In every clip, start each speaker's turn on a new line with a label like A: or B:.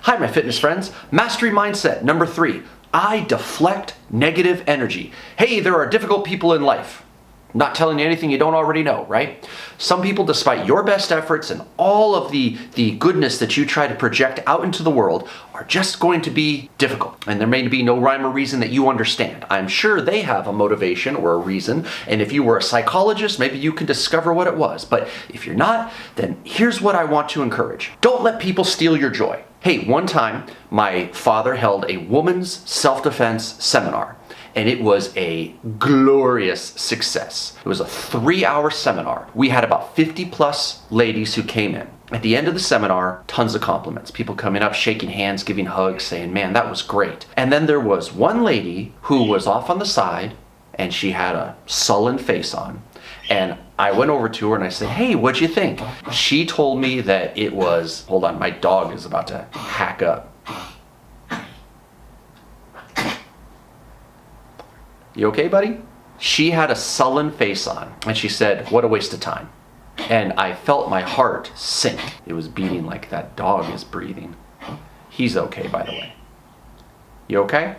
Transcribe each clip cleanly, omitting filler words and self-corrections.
A: Hi, my fitness friends. Mastery mindset number 3. I deflect negative energy. Hey, there are difficult people in life. Not telling you anything you don't already know, right? Some people, despite your best efforts and all of the goodness that you try to project out into the world, are just going to be difficult. And there may be no rhyme or reason that you understand. I'm sure they have a motivation or a reason. And if you were a psychologist, maybe you can discover what it was. But if you're not, then here's what I want to encourage. Don't let people steal your joy. Hey, one time, my father held a woman's self-defense seminar. And it was a glorious success. It was a 3-hour seminar. We had about 50 plus ladies who came in. At the end of the seminar, tons of compliments. People coming up, shaking hands, giving hugs, saying, man, that was great. And then there was one lady who was off on the side and she had a sullen face on. And I went over to her and I said, hey, what'd you think? She told me that it was, hold on, my dog is about to hack up. You okay, buddy? She had a sullen face on, and she said, what a waste of time. And I felt my heart sink. It was beating like that dog is breathing. He's okay, by the way. You okay?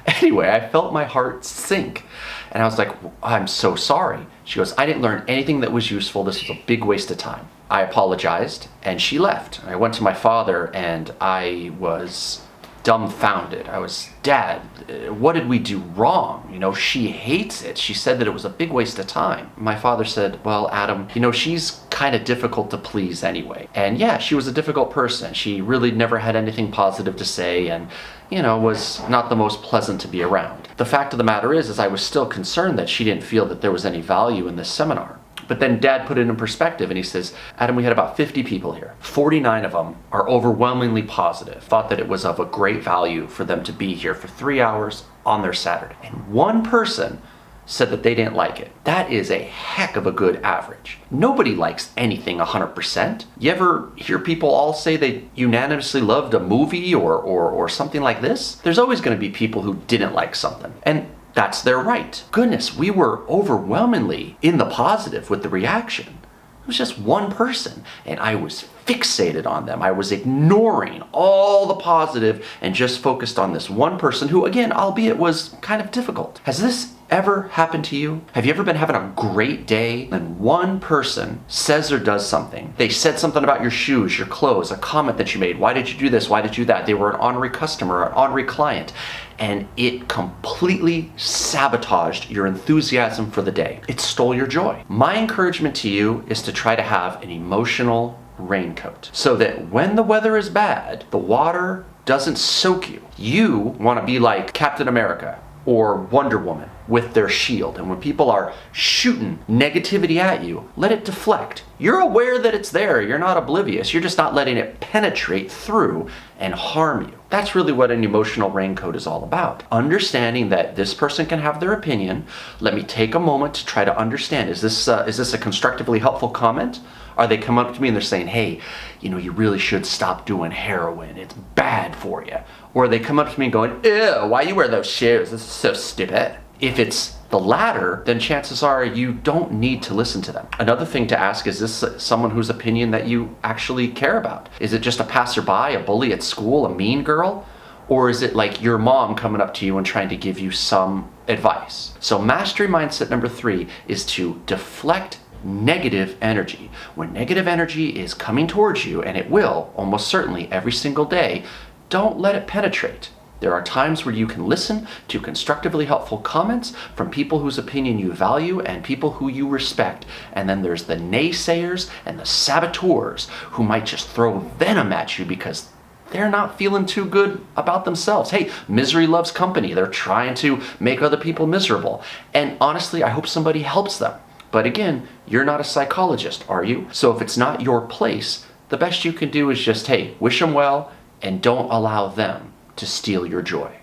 A: Anyway, I felt my heart sink. And I was like, I'm so sorry. She goes, I didn't learn anything that was useful. This was a big waste of time. I apologized, and she left. I went to my father, and I was dumbfounded. I was, Dad, what did we do wrong? You know, she hates it. She said that it was a big waste of time. My father said, well, Adam, you know, she's kind of difficult to please anyway. And yeah, she was a difficult person. She really never had anything positive to say and, you know, was not the most pleasant to be around. The fact of the matter is I was still concerned that she didn't feel that there was any value in this seminar. But then Dad put it in perspective and he says, Adam, we had about 50 people here. 49 of them are overwhelmingly positive, thought that it was of a great value for them to be here for 3 hours on their Saturday. And one person said that they didn't like it. That is a heck of a good average. Nobody likes anything 100%. You ever hear people all say they unanimously loved a movie or something like this? There's always going to be people who didn't like something. And that's their right. Goodness, we were overwhelmingly in the positive with the reaction. It was just one person, and I was fixated on them. I was ignoring all the positive and just focused on this one person who, again, albeit was kind of difficult. Has this ever happened to you? Have you ever been having a great day and one person says or does something? They said something about your shoes, your clothes, a comment that you made. Why did you do this? Why did you do that? They were an honorary customer, an honorary client. And it completely sabotaged your enthusiasm for the day. It stole your joy. My encouragement to you is to try to have an emotional raincoat so that when the weather is bad, the water doesn't soak you. You want to be like Captain America or Wonder Woman with their shield. And when people are shooting negativity at you, let it deflect. You're aware that it's there. You're not oblivious. You're just not letting it penetrate through and harm you. That's really what an emotional raincoat is all about. Understanding that this person can have their opinion. Let me take a moment to try to understand. Is this a constructively helpful comment? Are they come up to me and they're saying, hey, you know, you really should stop doing heroin. It's bad for you. Or they come up to me going, ew, why you wear those shoes? This is so stupid. If it's the latter, then chances are you don't need to listen to them. Another thing to ask, is this someone whose opinion that you actually care about? Is it just a passerby, a bully at school, a mean girl? Or is it like your mom coming up to you and trying to give you some advice? So mastery mindset number 3 is to deflect negative energy. When negative energy is coming towards you, and it will almost certainly every single day, don't let it penetrate. There are times where you can listen to constructively helpful comments from people whose opinion you value and people who you respect. And then there's the naysayers and the saboteurs who might just throw venom at you because they're not feeling too good about themselves. Hey, misery loves company. They're trying to make other people miserable. And honestly, I hope somebody helps them. But again, you're not a psychologist, are you? So if it's not your place, the best you can do is just, hey, wish them well and don't allow them to steal your joy.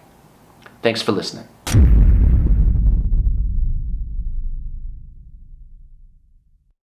A: Thanks for listening.